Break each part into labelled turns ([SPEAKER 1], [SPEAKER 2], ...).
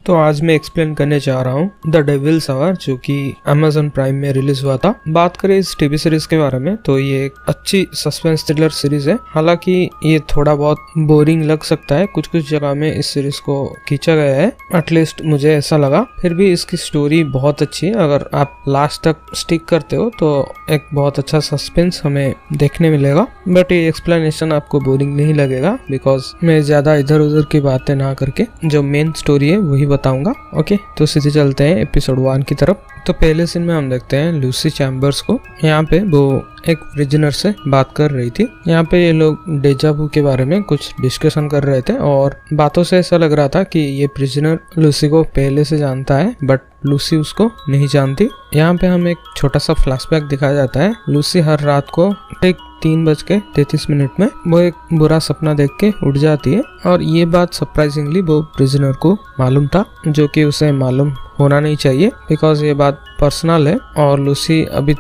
[SPEAKER 1] तो आज मैं एक्सप्लेन करने जा रहा हूँ द डेविल्स आवर, जो कि Amazon प्राइम में रिलीज हुआ था। बात करें इस टीवी सीरीज के बारे में तो ये एक अच्छी सस्पेंस थ्रिलर सीरीज है। हालांकि ये थोड़ा बहुत बोरिंग लग सकता है, कुछ कुछ जगह में इस सीरीज को खींचा गया है, एटलीस्ट मुझे ऐसा लगा। फिर भी इसकी स्टोरी बहुत अच्छी है। अगर आप लास्ट तक स्टिक करते हो तो एक बहुत अच्छा सस्पेंस हमें देखने मिलेगा। बट ये एक्सप्लेनेशन आपको बोरिंग नहीं लगेगा, बिकॉज मैं ज्यादा इधर उधर की बातें ना करके जो मेन स्टोरी है वही बताऊंगा। ओके, तो सीधे चलते हैं एपिसोड 1 की तरफ। तो पहले सीन में हम देखते हैं लूसी चैम्बर्स को। यहाँ पे वो एक प्रिजनर से बात कर रही थी। यहाँ पे ये लोग डेजा वू के बारे में कुछ डिस्कशन कर रहे थे और बातों से ऐसा लग रहा था कि ये प्रिजनर लूसी को पहले से जानता है, बट लूसी उसको नहीं जानती। यहाँ पे हमें एक छोटा सा फ्लैशबैक दिखाया जाता है। लूसी हर रात को ठीक 3:33 में वो एक बुरा सपना देख के उठ जाती है और ये बात सरप्राइजिंगली वो प्रिजनर को मालूम था, जो कि उसे मालूम होना नहीं चाहिए, बिकॉज ये बात पर्सनल है और लूसी अभी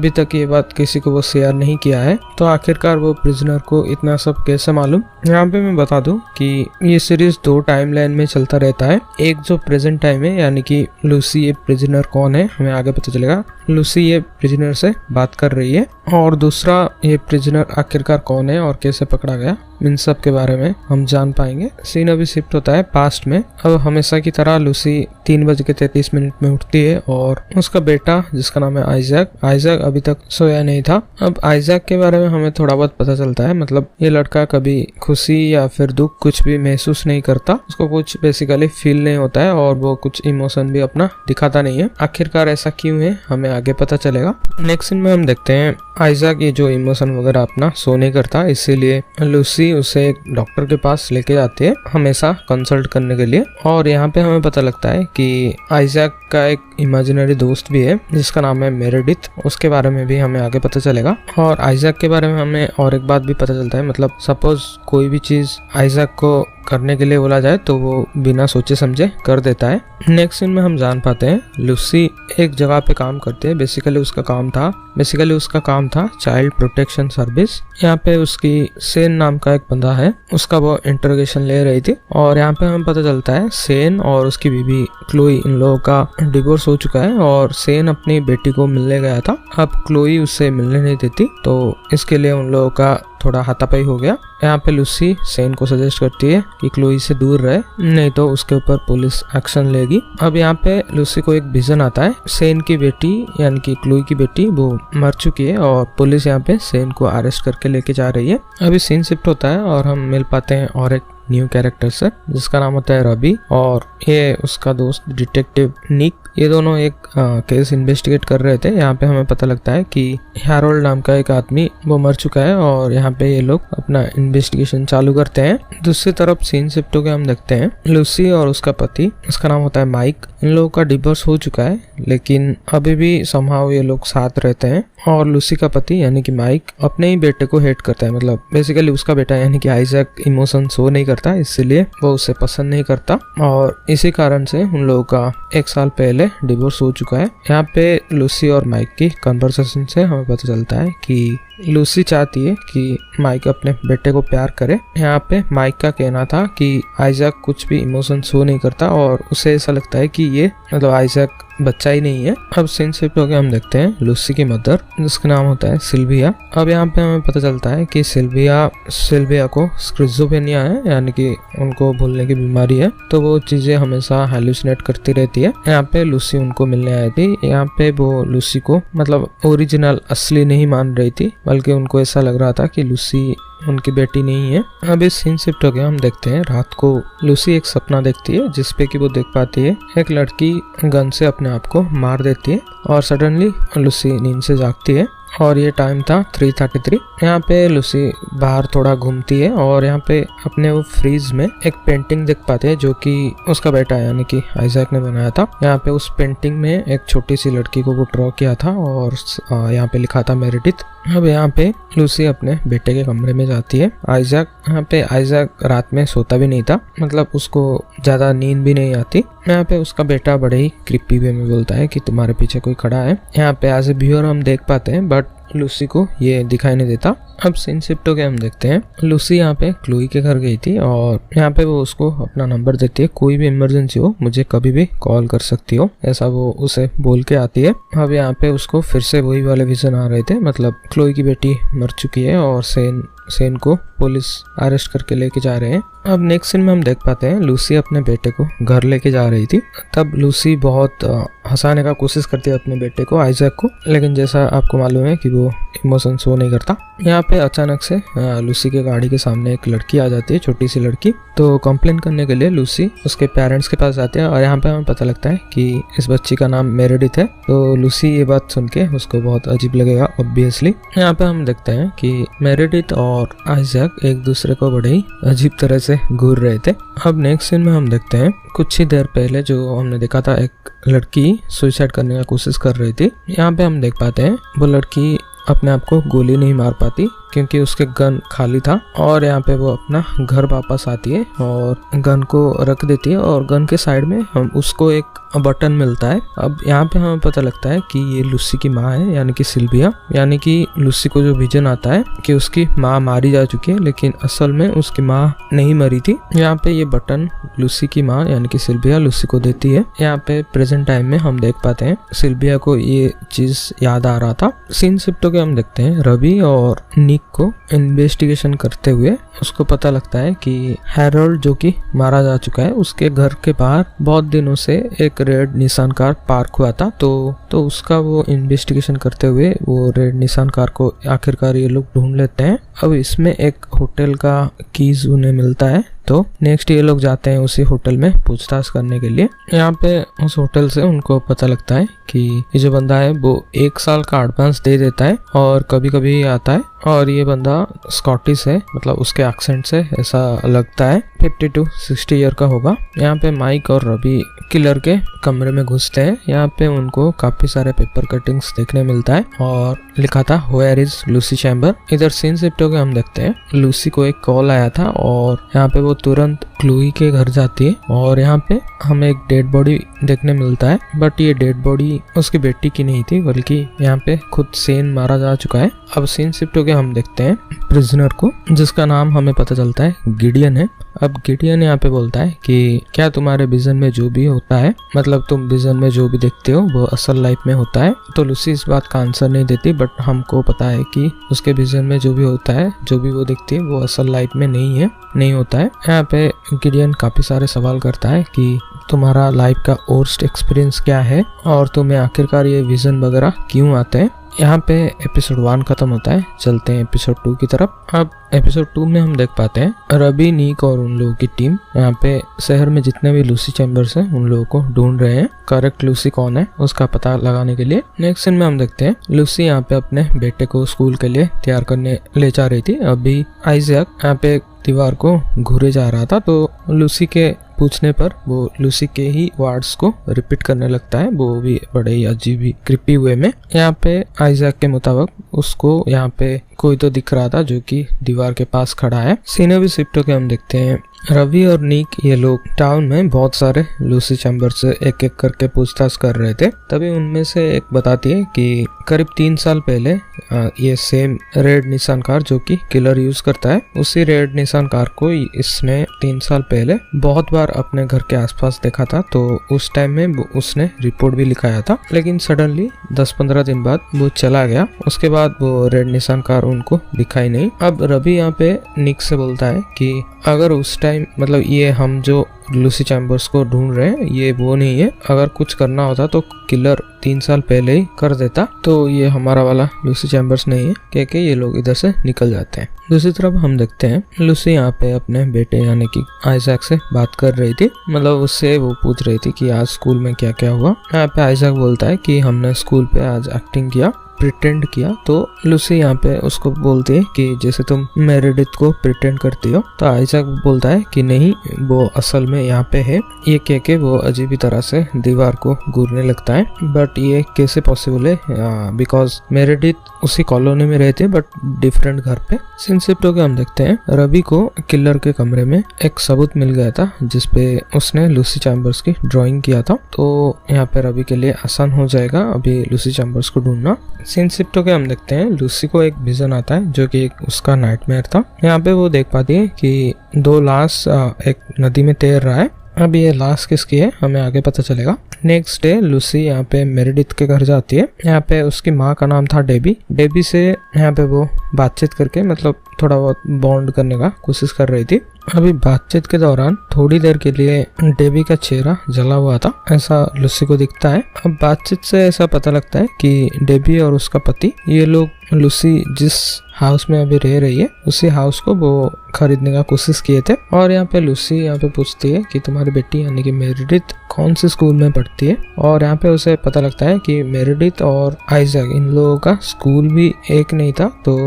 [SPEAKER 1] तक ये बात किसी को वो शेयर नहीं किया है। तो आखिरकार वो प्रिजनर को इतना सब कैसे मालूम। यहाँ पे मैं बता दूं कि ये सीरीज 2 टाइमलाइन में चलता रहता है। एक जो प्रेजेंट टाइम है, यानी कि लूसी ये प्रिजनर कौन है हमें आगे पता चलेगा। लूसी ये प्रिजनर से बात कर रही है और दूसरा ये प्रिजनर आखिरकार कौन है और कैसे पकड़ा गया, इन सब के बारे में हम जान पाएंगे। सीन अभी शिफ्ट होता है पास्ट में। अब हमेशा की तरह लूसी 3:33 में उठती है और उसका बेटा जिसका नाम है आइजैक अभी तक सोया नहीं था। अब आइजैक के बारे में हमें थोड़ा बहुत पता चलता है, मतलब ये लड़का कभी खुशी या फिर दुख कुछ भी महसूस नहीं करता, उसको कुछ बेसिकली फील नहीं होता है और वो कुछ इमोशन भी अपना दिखाता नहीं है। आखिरकार ऐसा क्यों है हमें आगे पता चलेगा। नेक्स्ट सीन में हम देखते हैं आइजैक ये जो इमोशन वगैरह अपना शो नहीं करता, इसीलिए लूसी उसे एक डॉक्टर के पास लेके जाती है हमेशा कंसल्ट करने के लिए। और यहाँ पे हमें पता लगता है कि आइजैक का एक इमेजिनरी दोस्त भी है जिसका नाम है मेरेडिथ, उसके बारे में भी हमें आगे पता चलेगा। और आइजैक के बारे में हमें और एक बात भी पता चलता है, मतलब सपोज कोई भी चीज आइजैक को करने के लिए बोला जाए तो वो बिना सोचे समझे कर देता है। नेक्स्ट सीन में हम जान पाते हैं लूसी एक जगह पे काम करती है। बेसिकली उसका काम था चाइल्ड प्रोटेक्शन सर्विस। यहाँ पे उसकी सेन नाम का एक बंदा है, उसका वो इंटरोगेशन ले रही थी और यहाँ पे हमें पता चलता है सेन और उसकी बीवी क्लोई, इन लोगों का डिवोर्स हो चुका है और सेन अपनी बेटी को मिलने गया था। अब क्लोई उससे मिलने नहीं देती, तो इसके लिए उन लोगों का थोड़ा हाथापाई हो गया। यहाँ पे लूसी सेन को सजेस्ट करती है कि क्लोई से दूर रहे, नहीं तो उसके ऊपर पुलिस एक्शन लेगी। अब यहाँ पे लूसी को एक विजन आता है, सेन की बेटी यानी कि क्लोई की बेटी वो मर चुकी है और पुलिस यहाँ पे सेन को अरेस्ट करके लेके जा रही है। अभी सीन शिफ्ट होता है और हम मिल पाते हैं और एक न्यू कैरेक्टर से जिसका नाम होता है रवि और ये उसका दोस्त डिटेक्टिव निक। ये दोनों एक केस इन्वेस्टिगेट कर रहे थे। यहाँ पे हमें पता लगता है कि हैरोल्ड नाम का एक आदमी वो मर चुका है और यहाँ पे ये लोग अपना इन्वेस्टिगेशन चालू करते हैं। दूसरी तरफ सीन शिफ्ट होकर हम देखते हैं लूसी और उसका पति, उसका नाम होता है माइक। इन लोगों का डिवोर्स हो चुका है लेकिन अभी भी समहाउ ये लोग साथ रहते हैं और लूसी का पति यानी कि माइक अपने ही बेटे को हेट करता है, मतलब बेसिकली उसका बेटा यानी कि आइजैक इमोशन शो नहीं करता, इसलिए वो उसे पसंद नहीं करता और इसी कारण से उन लोगों का 1 साल पहले डिवोर्स हो चुका है। यहाँ पे लूसी और माइक की कन्वर्सेशन से हमें पता चलता है कि लूसी चाहती है कि माइक अपने बेटे को प्यार करे। यहाँ पे माइक का कहना था कि आइजैक कुछ भी इमोशन शो नहीं करता और उसे ऐसा लगता है कि ये मतलब आइजैक बच्चा ही नहीं है। अब सीन शिफ्ट होकर हम देखते हैं लूसी की मदर जिसका नाम होता है सिल्विया। अब यहाँ पे हमें पता चलता है कि सिल्विया को स्किज़ोफ्रेनिया है, यानी कि उनको भूलने की बीमारी है, तो वो चीजें हमेशा हेलुसिनेट करती रहती है। यहाँ पे लूसी उनको मिलने आई थी। यहाँ पे वो लूसी को मतलब ओरिजिनल असली नहीं मान रही थी, बल्कि उनको ऐसा लग रहा था कि लूसी उनकी बेटी नहीं है। अब इस सीन शिफ्ट हो गया हम देखते हैं रात को लूसी एक सपना देखती है जिसपे कि वो देख पाती है एक लड़की गन से अपने आप को मार देती है और सडनली लूसी नींद से जागती है और ये टाइम था 3:33। यहाँ पे लूसी बाहर थोड़ा घूमती है और यहाँ पे अपने वो फ्रीज में एक पेंटिंग देख पाते हैं जो कि उसका बेटा यानी कि आइजैक ने बनाया था। यहाँ पे उस पेंटिंग में एक छोटी सी लड़की को वो ड्रॉ किया था और यहाँ पे लिखा था मेरेडिथ। अब यहाँ पे लूसी अपने बेटे के कमरे में जाती है। यहाँ पे आइजैक रात में सोता भी नहीं था, मतलब उसको ज्यादा नींद भी नहीं आती। यहाँ पे उसका बेटा बड़े ही क्रिपी वे में बोलता है कि तुम्हारे पीछे कोई खड़ा है। यहाँ पे एज ए व्यूअर हम देख पाते हैं, बट लूसी को ये दिखाई नहीं देता। अब सीन शिफ्ट होके हम देखते हैं लूसी यहाँ पे क्लोई के घर गई थी और यहाँ पे वो उसको अपना नंबर देती है, कोई भी इमरजेंसी हो मुझे कभी भी कॉल कर सकती हो, ऐसा वो उसे बोल के आती है। अब यहाँ पे उसको फिर से वही वाले विजन आ रहे थे, मतलब क्लोई की बेटी मर चुकी है और सेन को पुलिस अरेस्ट करके लेके जा रहे हैं। अब नेक्स्ट सीन में हम देख पाते हैं लूसी अपने बेटे को घर लेके जा रही थी। तब लूसी बहुत हंसाने का कोशिश करती है अपने बेटे को, आइजैक को, लेकिन जैसा आपको मालूम है कि वो इमोशन शो नहीं करता। यहाँ पे अचानक से लूसी के गाड़ी के सामने एक लड़की आ जाती है, छोटी सी लड़की। तो कंप्लेन करने के लिए लूसी उसके पेरेंट्स के पास जाते हैं और यहाँ पे हमें पता लगता है कि इस बच्ची का नाम मेरेडिथ है। तो लूसी ये बात सुन के उसको बहुत अजीब लगेगा ऑब्वियसली। यहाँ पे हम देखते हैं कि मेरेडिथ और आइजैक एक दूसरे को बड़े ही अजीब तरह से घूर रहे थे। अब नेक्स्ट सीन में हम देखते हैं कुछ ही देर पहले जो हमने देखा था एक लड़की सुसाइड करने का कोशिश कर रही थी। यहाँ पे हम देख पाते हैं वो लड़की अपने आप को गोली नहीं मार पाती क्योंकि उसके गन खाली था और यहाँ पे वो अपना घर वापस आती है और गन को रख देती है और गन के साइड में हम उसको एक बटन मिलता है। अब यहाँ पे हमें पता लगता है कि ये लूसी की माँ है, यानी कि सिल्विया, यानी कि लूसी को जो विजन आता है कि उसकी माँ मारी जा चुकी है, लेकिन असल में उसकी माँ नहीं मरी थी। यहाँ पे ये बटन लूसी की माँ यानी कि सिल्विया लूसी को देती है। यहाँ पे प्रेजेंट टाइम में हम देख पाते हैं सिल्विया को ये चीज याद आ रहा था। सीन शिफ्ट होके हम देखते हैं रवि और निक को इन्वेस्टिगेशन करते हुए उसको पता लगता है कि हैरोल्ड जो कि मारा जा चुका है उसके घर के बाहर बहुत दिनों से एक रेड निसान कार पार्क हुआ था। तो उसका वो इन्वेस्टिगेशन करते हुए वो रेड निसान कार को आखिरकार ये लोग ढूंढ लेते हैं। अब इसमें एक होटल का कीज उन्हें मिलता है। तो नेक्स्ट ये लोग जाते हैं उसी होटल में पूछताछ करने के लिए। यहाँ पे उस होटल से उनको पता लगता है कि ये जो बंदा है वो 1 साल का एडवांस दे देता है और कभी कभी आता है और ये बंदा स्कॉटिश है, मतलब उसके एक्सेंट से ऐसा लगता है 50 to 60 ईयर का होगा। यहाँ पे माइक और रवि किलर के कमरे में घुसते हैं। यहाँ पे उनको काफी सारे पेपर कटिंग्स देखने मिलता है और लिखा था वेयर इज लूसी चैम्बर। इधर सीन शिफ्ट होकर हम देखते हैं लूसी को एक कॉल आया था और यहाँ पे वो तुरंत क्लोई के घर जाती है और यहाँ पे हमें एक डेड बॉडी देखने मिलता है, बट ये डेड बॉडी उसकी बेटी की नहीं थी बल्कि यहाँ पे खुद सेन मारा जा चुका है। अब सीन शिफ्ट होके हम देखते हैं प्रिजनर को, जिसका नाम हमें पता चलता है गिडियन है। अब गिडियन यहाँ पे बोलता है कि क्या तुम्हारे विजन में जो भी होता है, मतलब तुम विजन में जो भी देखते हो वो असल लाइफ में होता है। तो लूसी इस बात का आंसर नहीं देती, बट हमको पता है कि उसके विजन में जो भी होता है, जो भी वो देखती है वो असल लाइफ में नहीं होता है। यहाँ पे गिडियन काफी सारे सवाल करता है कि तुम्हारा लाइफ का वर्स्ट एक्सपीरियंस क्या है और तुम्हें आखिरकार ये विजन वगैरह क्यों आते हैं। यहाँ पे एपिसोड 1 खत्म होता है, चलते हैं एपिसोड 2 की तरफ। अब एपिसोड 2 में हम देख पाते हैं रवि, नीक और उन लोगों की टीम यहाँ पे शहर में जितने भी लूसी चैम्बर्स हैं उन लोगों को ढूंढ रहे हैं, करेक्ट लूसी कौन है उसका पता लगाने के लिए। नेक्स्ट सीन में हम देखते हैं लूसी यहाँ पे अपने बेटे को स्कूल के लिए तैयार करने ले जा रही थी। अभी आइजैक यहाँ पे दीवार को घूरे जा रहा था, तो लूसी के पूछने पर वो लूसी के ही वर्ड्स को रिपीट करने लगता है, वो भी बड़े ही अजीब ही क्रिपी वे में। यहाँ पे आइजैक के मुताबिक उसको यहाँ पे कोई तो दिख रहा था जो कि दीवार के पास खड़ा है। सीने भी शिफ्ट होके हम देखते हैं रवि और नीक ये लोग टाउन में बहुत सारे लूसी चैम्बर से एक एक करके पूछताछ कर रहे थे। तभी उनमें से एक बताती है कि करीब 3 साल पहले ये सेम रेड निसान कार जो कि किलर यूज करता है, उसी रेड निसान कार को इसने 3 साल पहले बहुत बार अपने घर के आसपास देखा था। तो उस टाइम में उसने रिपोर्ट भी लिखाया था, लेकिन सडनली 10-15 दिन बाद वो चला गया। उसके बाद वो रेड निसान कार उनको दिखाई नहीं। अब रवि यहाँ पे निक से बोलता है कि अगर उस टाइम, मतलब ये हम जो लूसी चैम्बर्स को ढूंढ रहे हैं ये वो नहीं है, अगर कुछ करना होता तो किलर 3 साल पहले ही कर देता, तो ये हमारा वाला लूसी चैम्बर्स नहीं है, कहके ये लोग इधर से निकल जाते हैं। दूसरी तरफ हम देखते हैं लूसी यहाँ पे अपने बेटे यानी कि आइजैक से बात कर रही थी, मतलब उससे वो पूछ रही थी कि आज स्कूल में क्या क्या हुआ। यहाँ पे आइजैक बोलता है कि हमने स्कूल पे आज एक्टिंग किया, प्रिटेंड किया। तो लूसी यहाँ पे उसको बोलती है कि जैसे तुम मेरेडिथ को प्रिटेंड करती हो। तो आइजैक बोलता है कि नहीं, वो असल में यहाँ पे है। ये कह के वो अजीब तरह से दीवार को घूरने लगता है, बट ये कैसे पॉसिबल है, बिकॉज मेरेडिथ उसी कॉलोनी में रहते बट डिफरेंट घर पे। सीन शिफ्ट होके हम देखते हैं रवि को किलर के कमरे में एक सबूत मिल गया था जिसपे उसने लूसी चैम्बर्स की ड्राइंग किया था। तो यहाँ पे रवि के लिए आसान हो जाएगा अभी लूसी चैम्बर्स को ढूंढना। सीन शिफ्ट होके हम देखते हैं लूसी को एक विजन आता है जो कि उसका नाइटमेयर था। यहाँ पे वो देख पाती है कि 2 लाश एक नदी में तैर रहा है। अब ये लाश किसकी है हमें आगे पता चलेगा। नेक्स्ट डे लूसी यहाँ पे मेरिडिथ के घर जाती है। यहाँ पे उसकी माँ का नाम था डेबी। डेबी से यहाँ पे वो बातचीत करके मतलब थोड़ा बहुत बॉन्ड करने का कोशिश कर रही थी। अभी बातचीत के दौरान थोड़ी देर के लिए डेबी का चेहरा जला हुआ था, ऐसा लूसी को दिखता है। अब बातचीत से ऐसा पता लगता है कि डेबी और उसका पति ये लोग लूसी जिस हाउस में अभी रह रही है उसी हाउस को वो खरीदने का कोशिश किए थे। और यहाँ पे लूसी यहाँ पे पूछती है कि तुम्हारी बेटी यानी कि मेरिडिथ कौन से स्कूल में पढ़ती है। और यहाँ पे उसे पता लगता है कि मेरिडिथ और आइजैक इन लोगों का स्कूल भी एक नहीं था। तो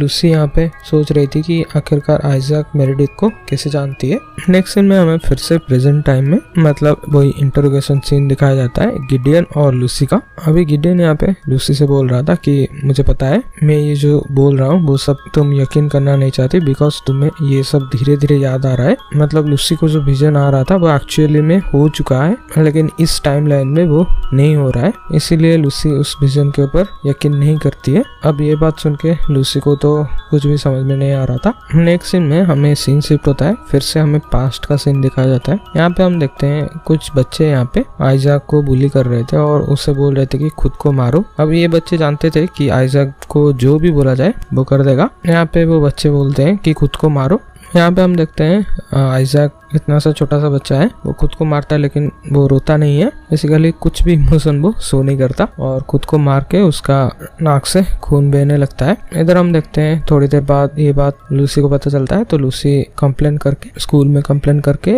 [SPEAKER 1] लूसी यहाँ पे सोच रही थी कि आखिरकार आइजैक मेरिडिथ को कैसे जानती है। नेक्स्ट सीन में हमें फिर से प्रेजेंट टाइम में मतलब वही इंटरोगेशन सीन दिखाया जाता है गिडियन और लूसी का। अभी गिडियन यहाँ पे लूसी से बोल रहा था कि मुझे पता है मैं ये जो बोल रहा हूँ वो सब तुम यकीन करना नहीं चाहती बिकॉज तुम्हें ये सब धीरे धीरे याद आ रहा है। मतलब लूसी को जो विजन आ रहा था वो एक्चुअली में हो चुका है लेकिन इस टाइम लाइन में वो नहीं हो रहा है, इसीलिए लूसी उस विजन के ऊपर यकीन नहीं करती है। अब ये बात सुन के लूसी को तो कुछ भी समझ में नहीं आ रहा था। नेक्स्ट सीन में हमें सीन शिफ्ट होता है, फिर से हमें पास्ट का सीन दिखाया जाता है। यहाँ पे हम देखते हैं कुछ बच्चे यहाँ पे आइजैक को बुली कर रहे थे और उसे बोल रहे थे कि खुद को मारो। अब ये बच्चे जानते थे कि आइजैक को जो भी बोला जाए वो कर देगा। यहाँ पे वो बच्चे बोलते हैं कि खुद को मारो। यहाँ पे हम देखते हैं आइजैक इतना सा छोटा सा बच्चा है, वो खुद को मारता है लेकिन वो रोता नहीं है, बेसिकली कुछ भी इमोशन वो शो नहीं करता और खुद को मार के उसका नाक से खून बहने लगता है। इधर हम देखते हैं थोड़ी देर बाद ये बात लूसी को पता चलता है तो लूसी कंप्लेन करके स्कूल में कंप्लेन करके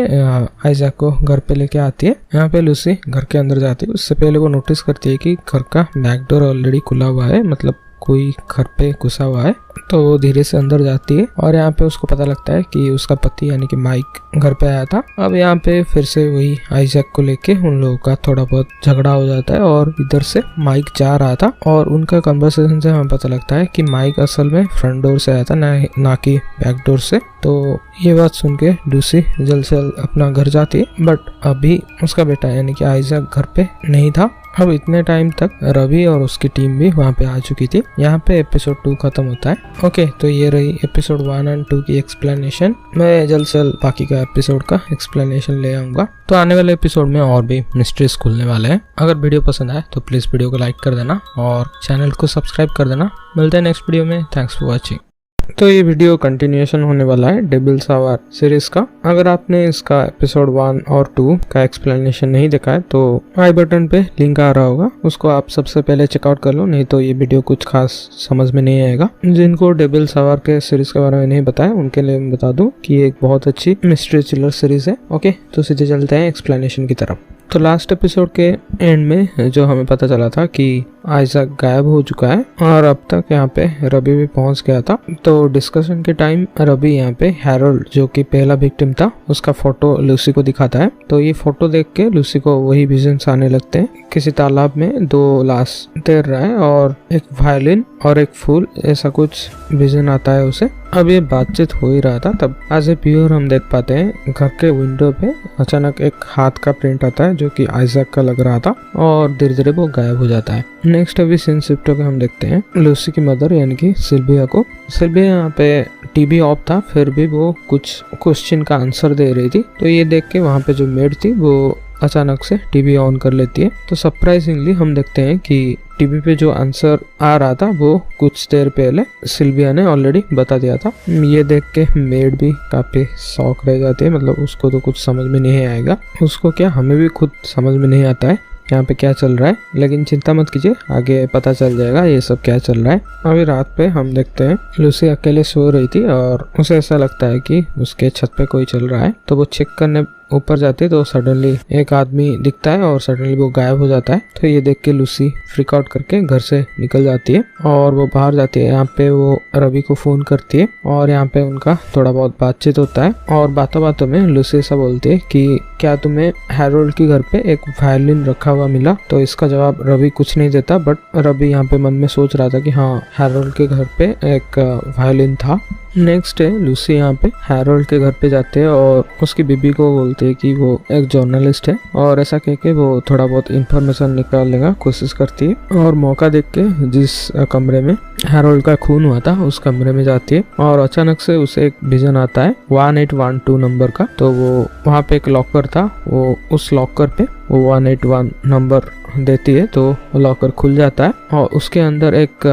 [SPEAKER 1] आइजैक को घर पे लेके आती है। यहाँ पे लूसी घर के अंदर जाती है, उससे पहले वो नोटिस करती है कि घर का बैक डोर ऑलरेडी खुला हुआ है, मतलब कोई घर पे घुसा हुआ है। तो वो धीरे से अंदर जाती है और यहाँ पे उसको पता लगता है कि उसका पति यानी कि माइक घर पे आया था। अब यहाँ पे फिर से वही आइजैक को लेके उन लोगों का थोड़ा बहुत झगड़ा हो जाता है और इधर से माइक जा रहा था और उनका कन्वर्सेशन से हमें पता लगता है कि माइक असल में फ्रंट डोर से आया था ना कि बैक डोर से। तो ये बात सुन के लूसी जल्द से जल्द अपना घर जाती है बट अभी उसका बेटा यानी कि आइजैक घर पे नहीं था। अब इतने टाइम तक रवि और उसकी टीम भी वहाँ पे आ चुकी थी। यहाँ पे एपिसोड 2 खत्म होता है। ओके, तो ये रही एपिसोड 1 और 2 की एक्सप्लेनेशन। मैं जल्द से जल्द बाकी का एपिसोड का एक्सप्लेनेशन ले आऊंगा। तो आने वाले एपिसोड में और भी मिस्ट्रीज खुलने वाले हैं। अगर वीडियो पसंद आए तो प्लीज वीडियो को लाइक कर देना और चैनल को सब्सक्राइब कर देना। मिलते हैं नेक्स्ट वीडियो में। Thanks for watching. तो ये वीडियो कंटिन्यूएशन होने वाला है डेविल्स आवर सीरीज का। अगर आपने इसका एपिसोड 1 और 2 का एक्सप्लेनेशन नहीं देखा है तो आई बटन पे लिंक आ रहा होगा, उसको आप सबसे पहले चेकआउट कर लो, नहीं तो ये वीडियो कुछ खास समझ में नहीं आएगा। जिनको डेविल्स आवर के सीरीज के बारे में नहीं बताया उनके लिए मैं बता दूं कि ये एक बहुत अच्छी मिस्ट्री थ्रिलर सीरीज है। ओके, तो सीधे चलते हैं एक्सप्लेनेशन की तरफ। तो लास्ट एपिसोड के एंड में जो हमें पता चला था कि आइजैक गायब हो चुका है और अब तक यहाँ पे रवि भी पहुंच गया था। तो डिस्कशन के टाइम रवि यहाँ पे हैरोल्ड जो कि पहला विक्टिम था उसका फोटो लूसी को दिखाता है। तो ये फोटो देख के लूसी को वही विजन्स आने लगते हैं। किसी तालाब में 2 लाश तैर रहा है और एक वायलिन और एक फूल, ऐसा कुछ विजन आता है उसे। अब ये बातचीत हो ही रहा था तब एज ए व्यूअर हम देख पाते हैं घर के विंडो पे अचानक एक हाथ का प्रिंट आता है जो कि आइजैक का लग रहा था और धीरे धीरे वो गायब हो जाता है। नेक्स्ट अभी सीन शिफ्ट होकर हम देखते हैं लूसी की मदर यानी कि सिल्विया को। सिल्विया यहाँ पे टीवी ऑफ था फिर भी वो कुछ क्वेश्चन का आंसर दे रही थी। तो ये देख के वहाँ पे जो मेड थी वो अचानक से टीवी ऑन कर लेती है। तो सरप्राइजिंगली हम देखते हैं कि टीवी पे जो आंसर आ रहा था वो कुछ देर पहले सिल्विया ने ऑलरेडी बता दिया था। ये देख के मेड भी काफी शॉक रह जाती है, मतलब उसको तो कुछ समझ में नहीं आएगा। उसको क्या, हमें भी खुद समझ में नहीं आता है यहाँ पे क्या चल रहा है, लेकिन चिंता मत कीजिए आगे पता चल जाएगा ये सब क्या चल रहा है। अभी रात पे हम देखते हैं लूसी अकेले सो रही थी और उसे ऐसा लगता है कि उसके छत पे कोई चल रहा है। तो वो चेक करने ऊपर जाती है तो सडनली एक आदमी दिखता है और सडनली वो गायब हो जाता है। तो ये देख के लूसी फ्रीक आउट करके घर से निकल जाती है और वो बाहर जाती है। यहाँ पे वो रवि को फोन करती है और यहाँ पे उनका थोड़ा बहुत बातचीत होता है और बातों बातों में लूसी ऐसा बोलती है कि क्या तुम्हें हैरोल्ड के घर पे एक वायलिन रखा हुआ मिला। तो इसका जवाब रवि कुछ नहीं देता बट रवि यहाँ पे मन में सोच रहा था कि हाँ हैरोल्ड के घर पे एक वायलिन था। नेक्स्ट है लूसी यहाँ पे हैरोल्ड के घर पे जाते हैं और उसकी बीबी को बोलते हैं कि वो एक जर्नलिस्ट है और ऐसा कह के वो थोड़ा बहुत इंफॉर्मेशन निकालने का कोशिश करती है और मौका देख के जिस कमरे में हैरोल्ड का खून हुआ था उस कमरे में जाती है और अचानक से उसे एक विजन आता है 1812 नंबर का। तो वो वहाँ पे एक लॉकर था, वो उस लॉकर पे वो 181 नंबर देती है तो लॉकर खुल जाता है और उसके अंदर एक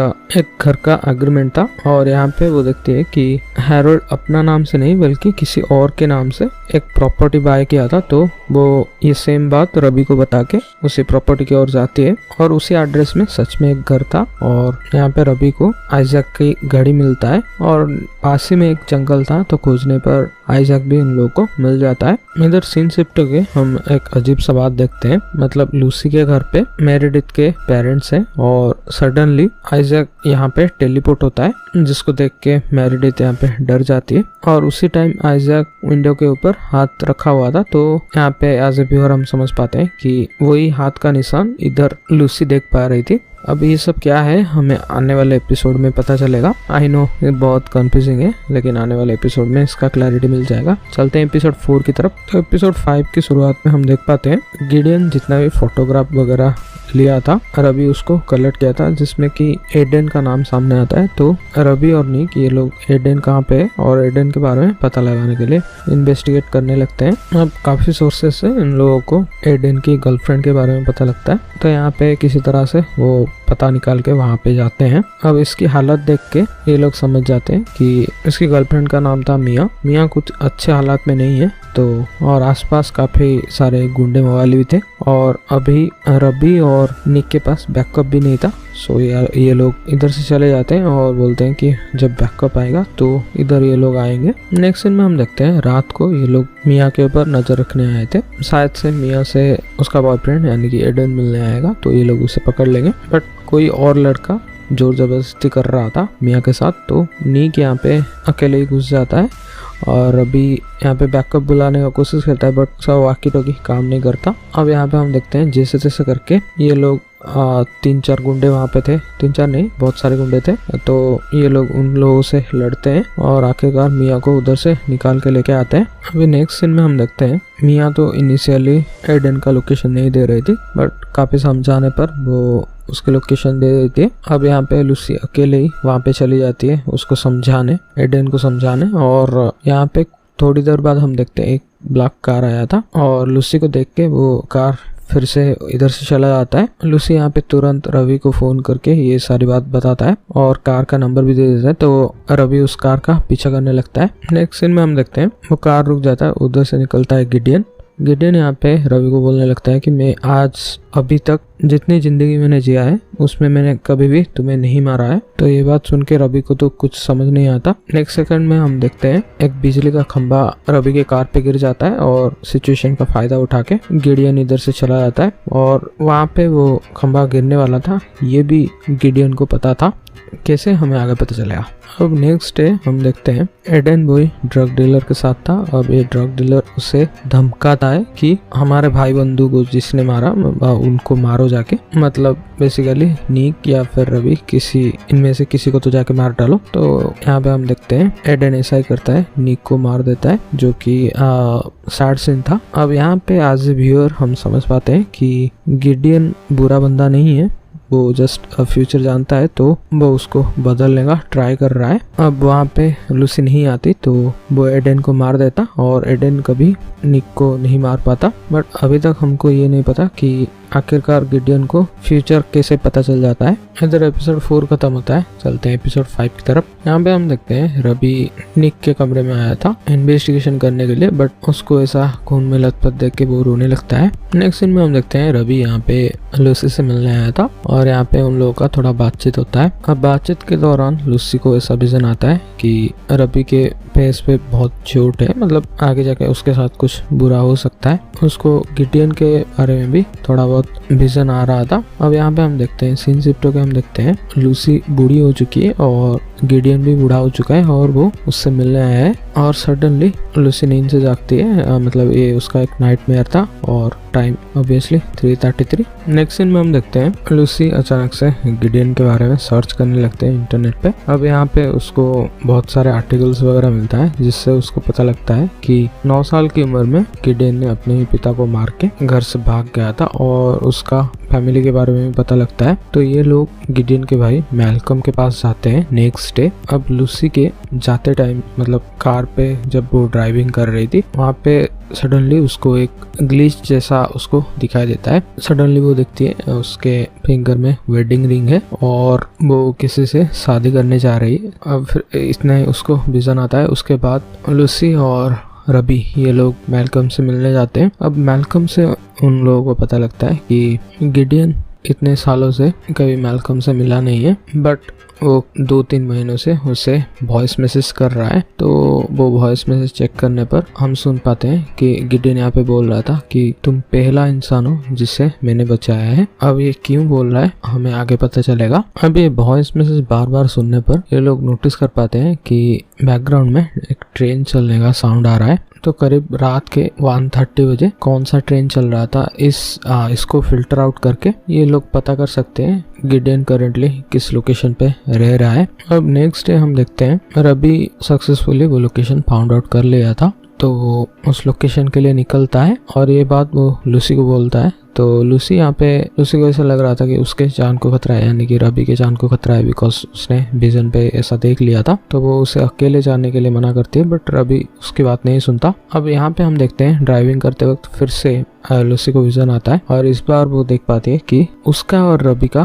[SPEAKER 1] घर का एग्रीमेंट था और यहाँ पे वो देखती है कि हैरोल्ड अपना नाम से नहीं बल्कि किसी और के नाम से एक प्रॉपर्टी बाय किया था। तो वो ये सेम बात रवि को बता के उसी प्रॉपर्टी की ओर जाती है और उसी एड्रेस में सच में एक घर था और यहाँ पे रवि को आइजैक की घड़ी मिलता है और पास ही में एक जंगल था तो खोजने पर आइजैक भी उन लोगों को मिल जाता है। इधर सीन शिफ्ट हो गए हम एक अजीब सा बात देखते हैं, मतलब लूसी के घर पे मेरेडिथ के पेरेंट्स हैं और सडनली आइजैक यहाँ पे टेलीपोर्ट होता है जिसको देख के मेरेडिथ यहाँ पे डर जाती है और उसी टाइम आइजैक विंडो के ऊपर हाथ रखा हुआ था तो यहाँ पे एज ए व्यूअर हम समझ पाते हैं कि वही हाथ का निशान इधर लूसी देख पा रही थी। अब ये सब क्या है हमें आने वाले एपिसोड में पता चलेगा। आई नो ये बहुत कंफ्यूजिंग है लेकिन आने वाले एपिसोड में इसका क्लैरिटी मिल जाएगा। चलते हैं एपिसोड 4 की तरफ। तो एपिसोड 5 की शुरुआत में हम देख पाते हैं गिडियन जितना भी फोटोग्राफ वगैरह लिया था रवि उसको कलेक्ट किया था जिसमें कि एडन का नाम सामने आता है। तो रवि और निक ये लोग एडन कहाँ पे है और एडन के बारे में पता लगाने के लिए इन्वेस्टिगेट करने लगते हैं। अब काफी सोर्सेस से इन लोगों को एडन की गर्लफ्रेंड के बारे में पता लगता है तो यहाँ पे किसी तरह से वो पता निकाल के वहाँ पे जाते हैं। अब इसकी हालत देख के ये लोग समझ जाते हैं कि इसकी गर्लफ्रेंड का नाम था मिया। मिया कुछ अच्छे हालात में नहीं है तो और आसपास काफी सारे गुंडे मवाली भी थे और अभी रवि और निक के पास बैकअप भी नहीं था। सो ये लोग इधर से चले जाते हैं और बोलते हैं कि जब बैकअप आएगा तो इधर ये लोग आएंगे। नेक्स्ट सीन में हम देखते हैं रात को ये लोग मिया के ऊपर नजर रखने आए थे, शायद से मिया से उसका बॉयफ्रेंड यानी कि एडन मिलने आएगा तो ये लोग उसे पकड़ लेंगे। बट कोई और लड़का जोर जबरदस्ती कर रहा था मिया के साथ तो निक यहाँ पे अकेले ही घुस जाता है और अभी यहाँ पे बैकअप बुलाने का कोशिश करता है बट उसका वॉकी टॉकी काम नहीं करता। अब यहाँ पे हम देखते हैं जैसे तैसे करके ये लोग 3-4 गुंडे वहाँ पे थे, 3-4 नहीं बहुत सारे गुंडे थे तो ये लोग उन लोगों से लड़ते हैं और आखिरकार मिया को उधर से निकाल के लेके आते हैं। अभी नेक्स्ट सीन में हम देखते हैं मिया तो इनिशियली एडन का लोकेशन नहीं दे रही थी बट काफी समझाने पर वो उसकी लोकेशन दे देती है। अब यहाँ पे लूसी अकेले ही वहाँ पे चली जाती है उसको समझाने, एडन को समझाने और यहाँ पे थोड़ी देर बाद हम देखते हैं एक ब्लैक कार आया था और लूसी को देख के वो कार फिर से इधर से चला जाता है। लूसी यहाँ पे तुरंत रवि को फोन करके ये सारी बात बताता है और कार का नंबर भी दे देता है तो रवि उस कार का पीछा करने लगता है। नेक्स्ट सीन में हम देखते हैं वो कार रुक जाता है, उधर से निकलता है गिडियन यहाँ पे रवि को बोलने लगता है कि मैं आज अभी तक जितनी जिंदगी मैंने जिया है उसमें मैंने कभी भी तुम्हें नहीं मारा है। तो ये बात सुन के रवि को तो कुछ समझ नहीं आता। नेक्स्ट सेकंड में हम देखते हैं एक बिजली का खंभा रवि के कार पे गिर जाता है और सिचुएशन का फायदा उठा के गिडियन इधर से चला जाता है और वहाँ पे वो खंभा गिरने वाला था ये भी गिडियन को पता था, कैसे हमें आगे पता चलेगा। अब नेक्स्ट डे हम देखते हैं एडन बॉय ड्रग डीलर के साथ था। अब ये ड्रग डीलर उसे धमकाता है कि हमारे भाई बंधु को जिसने मारा उनको मारो जाके, मतलब बेसिकली निक या फिर रवि किसी इनमें से किसी को तो जाके मार डालो। तो यहाँ पे हम देखते हैं एडन ऐसा ही करता है, निक को मार देता है जो कि सैड सीन था। अब यहाँ पे एज ए व्यूअर हम समझ पाते हैं कि गिडियन बुरा बंदा नहीं है, वो जस्ट फ्यूचर जानता है तो वो उसको बदलने का ट्राई कर रहा है। अब वहाँ पे लूसी नहीं आती तो वो एडन को मार देता और एडन कभी निक को नहीं मार पाता। बट अभी तक हमको ये नहीं पता कि आखिरकार गिडियन को फ्यूचर कैसे पता चल जाता है। इधर एपिसोड 4 खत्म होता है, चलते हैं एपिसोड 5 की तरफ। यहाँ पे हम देखते हैं रवि निक के कमरे में आया था इन्वेस्टिगेशन करने के लिए बट उसको ऐसा खून में लथपथ देख के वो रोने लगता है। नेक्स्ट सीन में हम देखते हैं रवि यहाँ पे लूसी से मिलने आया था और यहाँ पे उन लोगों का थोड़ा बातचीत होता है। अब बातचीत के दौरान लूसी को ऐसा विजन आता है कि रवि के फेस पे बहुत चोट है, मतलब आगे जाके उसके साथ कुछ बुरा हो सकता है। उसको गिडियन के बारे में भी थोड़ा बहुत विजन आ रहा था। अब यहाँ पे हम देखते हैं सीन शिफ्ट होकर हम देखते हैं लूसी बूढ़ी हो चुकी है और गिडियन भी बूढ़ा हो चुका है और वो उससे मिलने आया है और सडनली लूसी नींद से जागती है। मतलब ये उसका एक नाइटमेयर था और टाइम ऑब्वियसली 3:33। नेक्स्ट सीन में हम देखते हैं लूसी अचानक से गिडियन के बारे में सर्च करने लगते हैं इंटरनेट पे। अब यहाँ पे उसको बहुत सारे आर्टिकल्स वगैरह मिलता है जिससे उसको पता लगता है कि 9 साल की उम्र में गिडियन ने अपने ही पिता को मार के घर से भाग गया था और उसका फैमिली के बारे में भी पता लगता है। तो ये लोग गिडियन के भाई मैल्कम के पास जाते हैं नेक्स्ट डे। अब लूसी के जाते टाइम मतलब कार पे जब वो ड्राइविंग कर रही थी वहाँ पे सडनली उसको एक ग्लिच जैसा उसको दिखाई देता है। सडनली वो देखती है उसके फिंगर में वेडिंग रिंग है और वो किसी से शादी करने जा रही है। अब फिर इतने उसको विजन आता है। उसके बाद लूसी और रबी ये लोग मैल्कम से मिलने जाते हैं। अब मैल्कम से उन लोगों को पता लगता है कि गिडियन इतने सालों से कभी मैल्कम से मिला नहीं है, बट वो 2-3 महीनों से उसे वॉइस मैसेज कर रहा है। तो वो वॉइस मैसेज चेक करने पर हम सुन पाते हैं कि गिडियन यहाँ पे बोल रहा था कि तुम पहला इंसान हो जिसे मैंने बचाया है। अब ये क्यों बोल रहा है हमें आगे पता चलेगा। अब ये वॉइस मैसेज बार बार सुनने पर ये लोग नोटिस कर पाते हैं कि बैकग्राउंड में एक ट्रेन चलने का साउंड आ रहा है। तो करीब रात के 1:30 बजे कौन सा ट्रेन चल रहा था इसको फिल्टर आउट करके ये लोग पता कर सकते हैं गिडियन करेंटली किस लोकेशन पे रह रहा है। अब नेक्स्ट डे हम देखते हैं रबी सक्सेसफुली वो लोकेशन फाउंड आउट कर लिया था। तो वो उस लोकेशन के लिए निकलता है और ये बात वो लूसी को बोलता है। तो लूसी को ऐसा लग रहा था कि उसके जान को खतरा है, यानी कि रबी के जान को खतरा है, बिकॉज उसने विजन पे ऐसा देख लिया था। तो वो उसे अकेले जाने के लिए मना करती है, बट रबी उसकी बात नहीं सुनता। अब यहाँ पे हम देखते हैं ड्राइविंग करते वक्त फिर से लूसी को विजन आता है और इस बार वो देख पाती है कि उसका और रबी का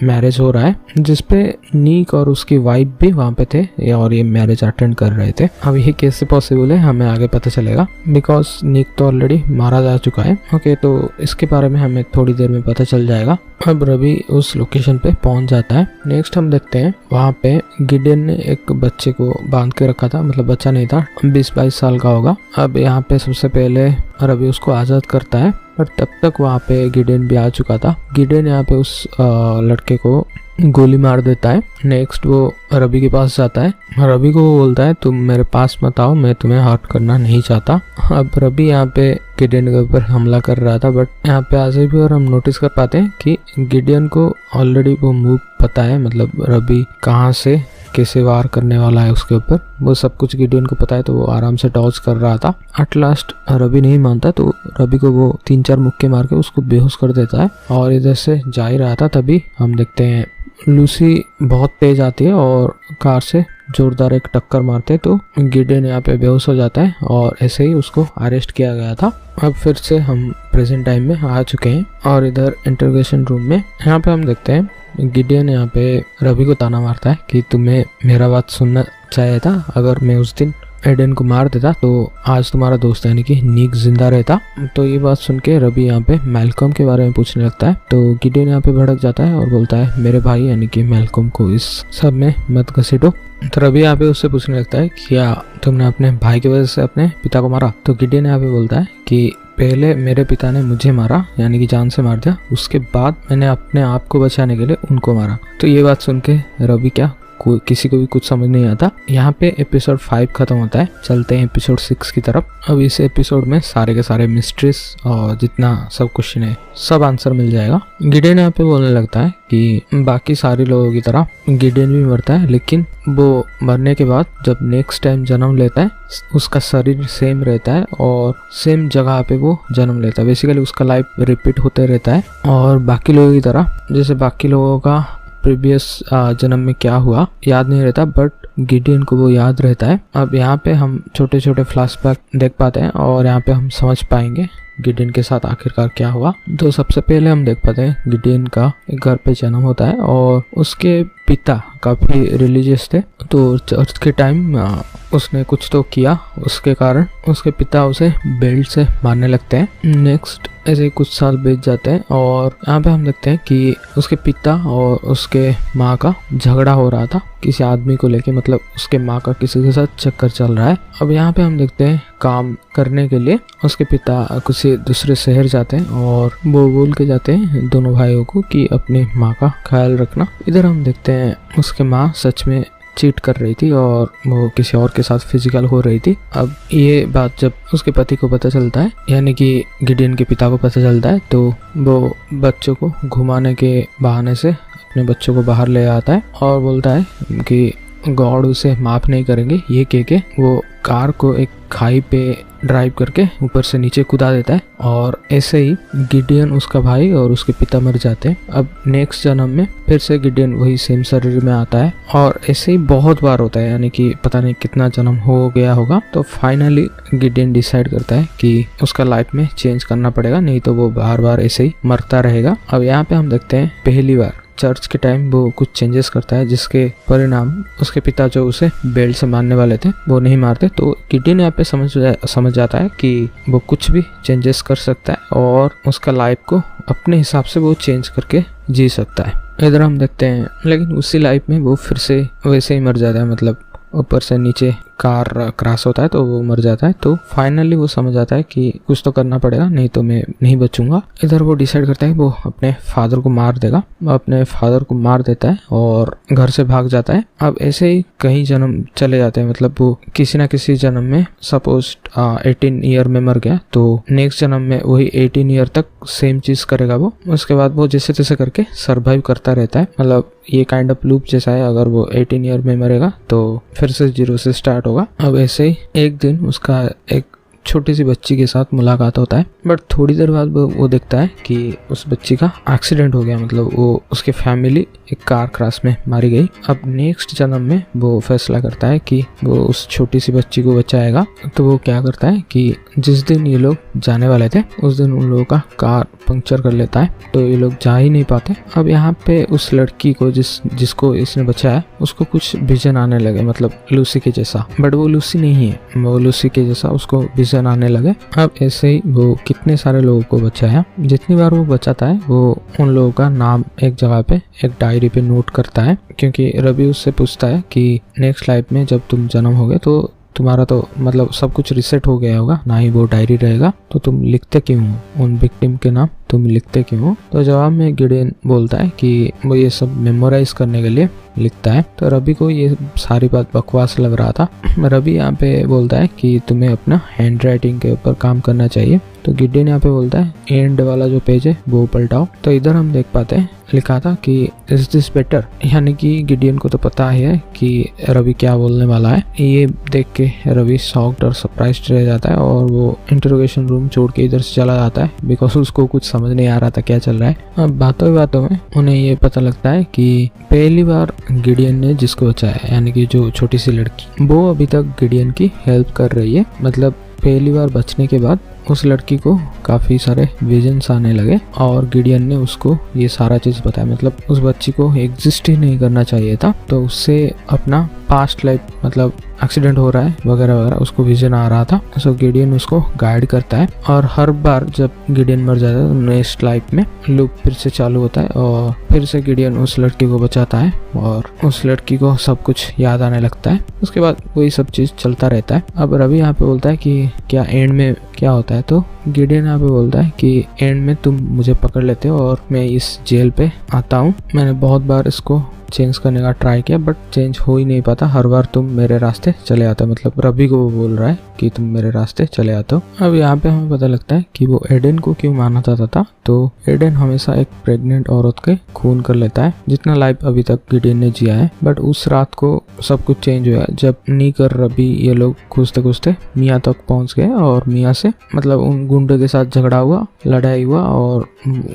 [SPEAKER 1] मैरिज हो रहा है, जिसपे नीक और उसकी वाइफ भी वहाँ पे थे और ये मैरिज अटेंड कर रहे थे। अब ये कैसे पॉसिबल है हमें आगे पता चलेगा, बिकॉज नीक तो ऑलरेडी मारा जा चुका है। ओके, तो इसके बारे में हमें थोड़ी देर में पता चल जाएगा। अब रबी उस लोकेशन पे पहुंच जाता है। नेक्स्ट हम देखते हैं वहाँ पे गिडियन ने एक बच्चे को बांध के रखा था, मतलब बच्चा नहीं था, 20-22 साल का होगा। अब यहाँ पे सबसे पहले रबी उसको आज़ाद करता है, पर तब तक वहाँ पे गिडियन भी आ चुका था। गिडियन यहाँ पे उस लड़के को गोली मार देता है। नेक्स्ट वो रबी के पास जाता है। रबी को वो बोलता है तुम मेरे पास मत आओ, मैं तुम्हें हर्ट करना नहीं चाहता। अब रबी यहाँ पे गिडियन के ऊपर हमला कर रहा था, बट यहाँ पे आज भी और हम नोटिस कर पाते हैं कि गिडियन को ऑलरेडी वो मूव पता है, मतलब रबी कहाँ से कैसे वार करने वाला है उसके ऊपर, वो सब कुछ गिडियन को पता है। तो वो आराम से डॉज कर रहा था। एट लास्ट रबी नहीं मानता, तो रबी को वो 3-4 मुक्के मार के उसको बेहोश कर देता है और इधर से जा ही रहा था। तभी हम देखते हैं लूसी बहुत तेज आती है और कार से जोरदार एक टक्कर मारते हैं। तो गिडियन यहाँ पे बेहोश हो जाता है और ऐसे ही उसको अरेस्ट किया गया था। अब फिर से हम प्रेजेंट टाइम में आ चुके हैं और इधर इंटरोगेशन रूम में यहाँ पे हम देखते हैं गिडियन यहाँ पे रबी को ताना मारता है कि तुम्हें मेरा बात सुनना चाहिए था। अगर मैं उस दिन एडन को मार देता तो आज तुम्हारा दोस्त यानी कि नीक जिंदा रहता। तो ये बात सुन के रबी यहाँ पे मैल्कम के बारे में पूछने लगता है। तो गिडियन यहाँ पे भड़क जाता है और बोलता है मेरे भाई यानी कि मैल्कम को इस सब में मत घसीटो। तो रबी यहाँ पे उससे पूछने लगता है क्या तुमने अपने भाई की वजह से अपने पिता को मारा। तो गिडियन यहाँ पे बोलता है कि पहले मेरे पिता ने मुझे मारा यानी कि जान से मार दिया, उसके बाद मैंने अपने आप को बचाने के लिए उनको मारा। तो ये बात सुन के रबी किसी को भी कुछ समझ नहीं आता। यहाँ पे एपिसोड 5 खत्म होता है। चलते हैं एपिसोड 6 की तरफ। अब इस एपिसोड में सारे के सारे मिस्ट्रीज और जितना सब क्वेश्चन है सब आंसर मिल जाएगा। गिडियन यहाँ पे बोलने लगता है कि बाकी सारे लोगों की तरह गिडियन भी मरता है, लेकिन वो मरने के बाद जब नेक्स्ट टाइम जन्म लेता है उसका शरीर सेम रहता है और सेम जगह पे वो जन्म लेता है। बेसिकली उसका लाइफ रिपीट होते रहता है और बाकी लोगों की तरह, जैसे बाकी लोगों का प्रीवियस जन्म में क्या हुआ याद नहीं रहता, बट गिडियन को वो याद रहता है। अब यहाँ पे हम छोटे छोटे फ्लैशबैक देख पाते हैं और यहाँ पे हम समझ पाएंगे गिडियन के साथ आखिरकार क्या हुआ। तो सबसे पहले हम देख पाते हैं गिडियन का एक घर पे जन्म होता है और उसके पिता काफी रिलीजियस थे। तो चर्च के टाइम उसने कुछ तो किया, उसके कारण उसके पिता उसे बेल्ट से मारने लगते हैं। नेक्स्ट ऐसे ही कुछ साल बीत जाते हैं और यहाँ पे हम देखते हैं कि उसके पिता और उसके माँ का झगड़ा हो रहा था किसी आदमी को लेके, मतलब उसके माँ का किसी के साथ चक्कर चल रहा है। अब यहाँ पे हम देखते हैं काम करने के लिए उसके पिता किसी दूसरे शहर जाते हैं और वो बोल के जाते हैं दोनों भाइयों को कि अपनी माँ का ख्याल रखना। इधर हम देखते हैं उसके माँ सच में चीट कर रही थी और वो किसी और के साथ फिजिकल हो रही थी। अब ये बात जब उसके पति को पता चलता है, यानी कि गिडियन के पिता को पता चलता है, तो वो बच्चों को घुमाने के बहाने से अपने बच्चों को बाहर ले आता है और बोलता है कि गॉड उसे माफ नहीं करेंगे। ये कह के वो कार को एक खाई पे ड्राइव करके ऊपर से नीचे कूदा देता है और ऐसे ही गिडियन, उसका भाई और उसके पिता मर जाते हैं। अब नेक्स्ट जन्म में फिर से गिडियन वही सेम शरीर में आता है और ऐसे ही बहुत बार होता है, यानी कि पता नहीं कितना जन्म हो गया होगा। तो फाइनली गिडियन डिसाइड करता है कि उसका लाइफ में चेंज करना पड़ेगा, नहीं तो वो बार बार ऐसे ही मरता रहेगा। अब यहाँ पे हम देखते हैं पहली बार चर्च के टाइम वो कुछ चेंजेस करता है, जिसके परिणाम उसके पिता जो उसे बेल्ट से मारने वाले थे वो नहीं मारते। तो गिडियन यहाँ पे समझ जाता है कि वो कुछ भी चेंजेस कर सकता है और उसका लाइफ को अपने हिसाब से वो चेंज करके जी सकता है। इधर हम देखते हैं, लेकिन उसी लाइफ में वो फिर से वैसे ही मर जाता है, मतलब ऊपर से नीचे कार क्रैश होता है तो वो मर जाता है। तो फाइनली वो समझ आता है कि कुछ तो करना पड़ेगा, नहीं तो मैं नहीं बचूंगा। इधर वो डिसाइड करता है कि वो अपने फादर को मार देगा। वो अपने फादर को मार देता है और घर से भाग जाता है। अब ऐसे ही कई जन्म चले जाते हैं, मतलब वो किसी ना किसी जन्म में सपोज 18 ईयर में मर गया तो नेक्स्ट जन्म में वही 18 ईयर तक सेम चीज करेगा वो। उसके बाद वो जैसे तैसे करके सर्वाइव करता रहता है, मतलब ये काइंड ऑफ लूप जैसा है। अगर वो 18 ईयर में मरेगा तो फिर से 0 से स्टार्ट होगा। अब ऐसे ही एक दिन उसका एक छोटी सी बच्ची के साथ मुलाकात होता है, बट थोड़ी देर बाद वो देखता है कि उस बच्ची का एक्सीडेंट हो गया, मतलब वो उसके फैमिली एक कार क्रैश में मारी गई। अब नेक्स्ट जन्म में वो फैसला करता है कि वो उस छोटी सी बच्ची को बचाएगा। तो वो क्या करता है कि जिस दिन ये लोग जाने वाले थे उस दिन उन लोगों का कार पंक्चर कर लेता है, तो ये लोग जा ही नहीं पाते। अब यहाँ पे उस लड़की को जिसको इसने बचाया उसको कुछ विजन आने लगे, मतलब लूसी के जैसा, बट वो लूसी नहीं है, वो लूसी के जैसा उसको विजन आने लगे। अब ऐसे ही वो कितने सारे लोगों को बचाया, जितनी बार वो बचाता है वो उन लोगों का नाम एक जगह पे एक डायरी पे नोट करता है, क्योंकि रवि उससे पूछता है कि नेक्स्ट लाइफ में जब तुम जन्म होगे तो तुम्हारा तो मतलब सब कुछ रिसेट हो गया होगा, ना ही वो डायरी रहेगा, तो तुम लिखते क्यों हो उन विक्टिम के नाम, तुम लिखते क्यों हो? तो जवाब में गिडियन बोलता है कि वो ये सब मेमोराइज करने के लिए लिखता है। तो रवि को ये सारी बात बकवास लग रहा था। रवि यहाँ पे बोलता है कि तुम्हें अपना हैंड राइटिंग के ऊपर काम करना चाहिए। तो गिडियन यहाँ पे बोलता है एंड वाला जो पेज है वो पलटाओ। तो इधर हम देख पाते हैं लिखा था कि इज दिस बेटर, यानी कि गिडियन को तो पता है कि रवि क्या बोलने वाला है। ये देख के रवि शॉक्ड और सरप्राइज्ड रह जाता है और वो इंटरोगेशन रूम छोड़ के इधर से चला जाता है, बिकॉज उसको कुछ समझ नहीं आ रहा था क्या चल रहा है। अब बातों में उन्हें ये पता लगता है कि पहली बार गिडियन ने जिसको बचाया, यानी कि जो छोटी सी लड़की, वो अभी तक गिडियन की हेल्प कर रही है। मतलब पहली बार बचने के बाद उस लड़की को काफी सारे विजन्स आने लगे और गिडियन ने उसको ये सारा चीज बताया, मतलब उस बच्ची को एग्जिस्ट ही नहीं करना चाहिए था। तो उससे अपना पास्ट लाइफ, मतलब एक्सीडेंट हो रहा है वगैरह वगैरह, उसको विजन आ रहा था। सो गिडियन उसको गाइड करता है और हर बार जब गिडियन मर जाता है तो नेक्स्ट लाइफ में लूप फिर से चालू होता है और फिर से गिडियन उस लड़की को बचाता है और उस लड़की को सब कुछ याद आने लगता है। उसके बाद वही सब चीज चलता रहता है। अब रवि यहाँ पे बोलता है कि क्या एंड में क्या होता है? तो गिडियन यहाँ पे बोलता है कि एंड में तुम मुझे पकड़ लेते हो और मैं इस जेल पे आता हूँ। मैंने बहुत बार इसको चेंज करने का ट्राई किया बट चेंज हो ही नहीं पाता, हर बार तुम मेरे रास्ते चले आते हो। मतलब रवि को वो बोल रहा है कि तुम मेरे रास्ते चले आते हो। अब यहाँ पे हमें पता लगता है कि वो एडन को क्यों माना जाता था। तो एडन हमेशा एक प्रेग्नेंट औरत के खून कर लेता है, जितना लाइफ अभी तक गिडियन ने जिया है। बट उस रात को सब कुछ चेंज हुआ जब निक और रवि ये लोग खोजते खोजते मियाँ तक पहुंच गए और मियाँ से मतलब उन गुंडे के साथ झगड़ा हुआ, लड़ाई हुआ और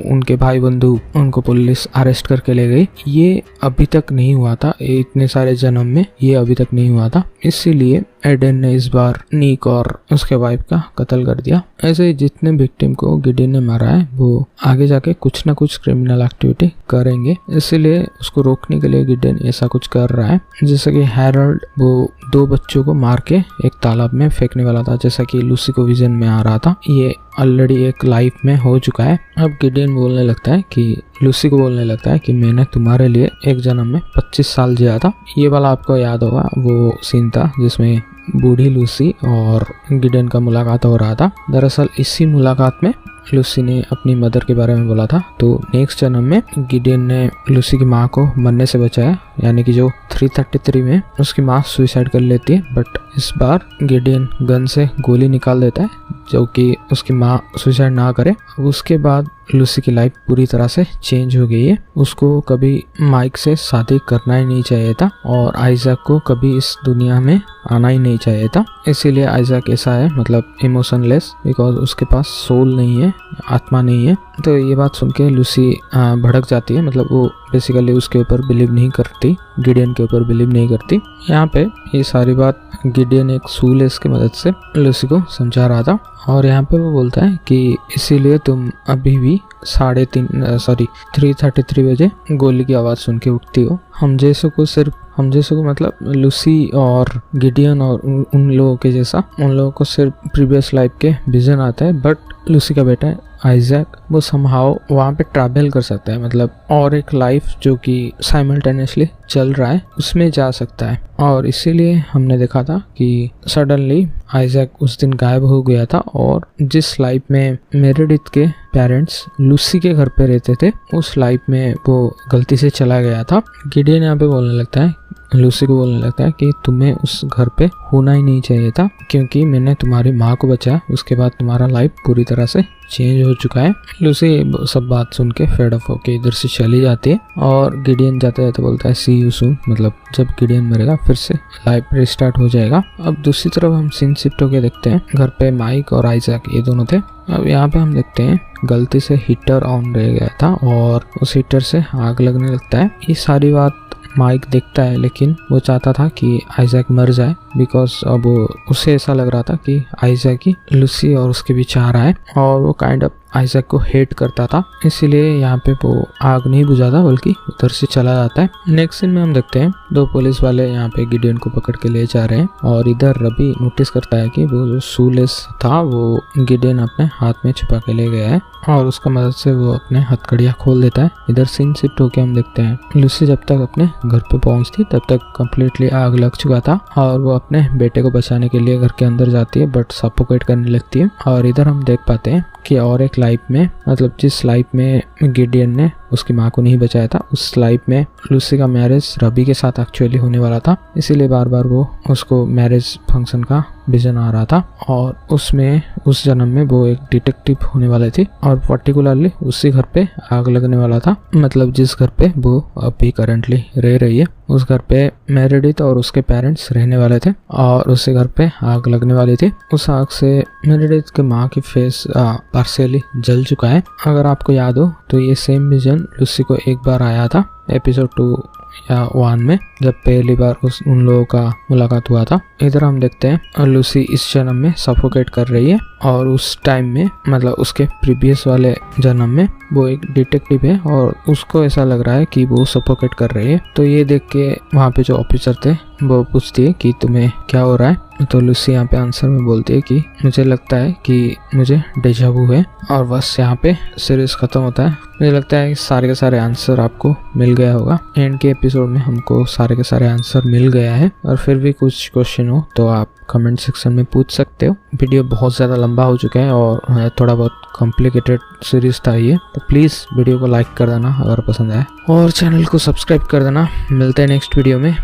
[SPEAKER 1] उनके भाई बंधु उनको पुलिस अरेस्ट करके ले गई। ये अभी तक नहीं हुआ था, इतने सारे जन्म में ये अभी तक नहीं हुआ था, इसीलिए एडन ने इस बार निक और उसके वाइफ का कत्ल कर दिया। ऐसे ही जितने विक्टिम को गिडियन ने मारा है वो आगे जाके कुछ ना कुछ क्रिमिनल एक्टिविटी करेंगे, इसीलिए उसको रोकने के लिए गिडियन ऐसा कुछ कर रहा है। जैसे कि हैरोल्ड वो 2 बच्चों को मार के एक तालाब में फेंकने वाला था, जैसा कि लूसी को विजन में आ रहा था। ये ऑलरेडी एक लाइफ में हो चुका है। अब गिडियन बोलने लगता है कि लूसी को बोलने लगता है कि मैंने तुम्हारे लिए एक जन्म में 25 साल जिया था। ये वाला आपको याद होगा, वो सीन था जिसमें बूढ़ी लूसी और गिडियन का मुलाकात हो रहा था। दरअसल इसी मुलाकात में लूसी ने अपनी मदर के बारे में बोला था। तो नेक्स्ट जन्म में गिडियन ने लूसी की माँ को मरने से बचाया, यानी कि जो 333 में उसकी माँ सुसाइड कर लेती है, बट इस बार गिडियन गन से गोली निकाल देता है जो कि उसकी माँ सुसाइड ना करे। उसके बाद लूसी की लाइफ पूरी तरह से चेंज हो गई है। उसको कभी माइक से शादी करना ही नहीं चाहिए था और आइजैक को कभी इस दुनिया में आना ही नहीं चाहिए था। इसीलिए आइजैक ऐसा है, मतलब इमोशनलेस, बिकॉज उसके पास सोल नहीं है, आत्मा नहीं है। तो ये बात सुन के लूसी भड़क जाती है, मतलब वो बेसिकली उसके ऊपर बिलीव नहीं करती, गिडियन के ऊपर बिलीव नहीं करती। यहाँ पे ये सारी बात गिडियन एक शूलेस की मदद से लूसी को समझा रहा था और यहाँ पे वो बोलता है कि इसीलिए तुम अभी भी 3:33 बजे गोली की आवाज़ सुन के उठती हो। हम जैसों को मतलब लूसी और गिडियन और उन लोगों के जैसा, उन लोगों को सिर्फ प्रीवियस लाइफ के विजन आता है, बट लूसी का बेटा आइजैक वो समहाउ वहाँ पे ट्रैवल कर सकता है, मतलब और एक लाइफ जो कि साइमल्टेनियसली चल रहा है उसमें जा सकता है। और इसीलिए हमने देखा था कि सडनली आइजैक उस दिन गायब हो गया था और जिस लाइफ में मेरेडिथ के पेरेंट्स लूसी के घर पे रहते थे उस लाइफ में वो गलती से चला गया था। गिडियन यहाँ पे बोलने लगता है, लूसी को बोलने लगता है कि तुम्हें उस घर पे होना ही नहीं चाहिए था, क्योंकि मैंने तुम्हारी माँ को बचाया, उसके बाद तुम्हारा लाइफ पूरी तरह से चेंज हो चुका है। लूसी सब बात सुन के फेड ऑफ होके इधर से चली जाती है और गिडियन जाते जाते बोलता है सी यू सून, मतलब जब गिडियन मरेगा फिर से लाइफ रिस्टार्ट हो जाएगा। अब दूसरी तरफ हम सीन शिफ्ट होके देखते हैं, घर पे माइक और आइजैक ये दोनों थे। अब यहाँ पे हम देखते हैं गलती से हीटर ऑन रह गया था और उस हीटर से आग लगने लगता है। ये सारी बात माइक देखता है, लेकिन वो चाहता था कि आइजैक मर जाए, बिकॉज अब उसे ऐसा लग रहा था कि आइजैक ही लूसी और उसके बीच आ रहा है और वो काइंड ऑफ आइजैक को हेट करता था। इसीलिए यहाँ पे वो आग नहीं बुझाता बल्कि उधर से चला जाता है। नेक्स्ट सीन में हम देखते हैं 2 पुलिस वाले यहाँ पे गिडियन को पकड़ के ले जा रहे हैं और इधर रवि नोटिस करता है कि वो जो शूलेस था वो गिडियन अपने हाथ में छुपा के ले गया है और उसका मदद से वो अपने हथकड़ियाँ खोल देता है। इधर सीन शिफ्ट होके हम देखते हैं लूसी जब तक अपने घर पे पहुंचती तब तक कम्प्लीटली आग लग चुका था और वो अपने बेटे को बचाने के लिए घर के अंदर जाती है, बट सफोकेट करने लगती है। और इधर हम देख पाते हैं कि और एक लाइफ में, मतलब जिस लाइफ में गिडियन ने उसकी माँ को नहीं बचाया था, उस लाइफ में लूसी का मैरिज रवि के साथ एक्चुअली होने वाला था। इसीलिए बार बार वो उसको मैरिज फंक्शन का विजन आ रहा था और उसमें उस जन्म में वो एक डिटेक्टिव होने वाले थे और पर्टिकुलरली उसी घर पे आग लगने वाला था, मतलब जिस घर पे वो अभी करंटली रह रही है उस घर पे मेरेडिथ और उसके पेरेंट्स रहने वाले थे और उसी घर पे आग लगने वाली थी। उस आग से मेरेडिथ के माँ की फेस पार्शियली जल चुका है। अगर आपको याद हो तो ये सेम विजन लूसी को एक बार आया था एपिसोड 2 या 1 में, जब पहली बार उन लोगों का मुलाकात हुआ था। इधर हम देखते हैं लूसी इस जन्म में सफोकेट कर रही है और उस टाइम में, मतलब उसके प्रीवियस वाले जन्म में वो एक डिटेक्टिव है और उसको ऐसा लग रहा है कि वो सफोकेट कर रही है। तो ये देख के वहाँ पे जो ऑफिसर थे वो पूछती है कि तुम्हें क्या हो रहा है। तो लूसी यहाँ पे आंसर में बोलती है कि मुझे लगता है कि मुझे डेजा वू है और बस यहाँ पे सीरीज खत्म होता है। मुझे लगता है सारे के सारे आंसर आपको मिल गया होगा। एंड के एपिसोड में हमको सारे के सारे आंसर मिल गया है और फिर भी कुछ क्वेश्चन हो तो आप कमेंट सेक्शन में पूछ सकते हो। वीडियो बहुत ज़्यादा लंबा हो चुका है और थोड़ा बहुत कॉम्प्लिकेटेड सीरीज था ये, तो प्लीज़ वीडियो को लाइक कर देना अगर पसंद आए और चैनल को सब्सक्राइब कर देना। मिलते हैं नेक्स्ट वीडियो में।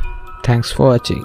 [SPEAKER 1] Thanks for watching.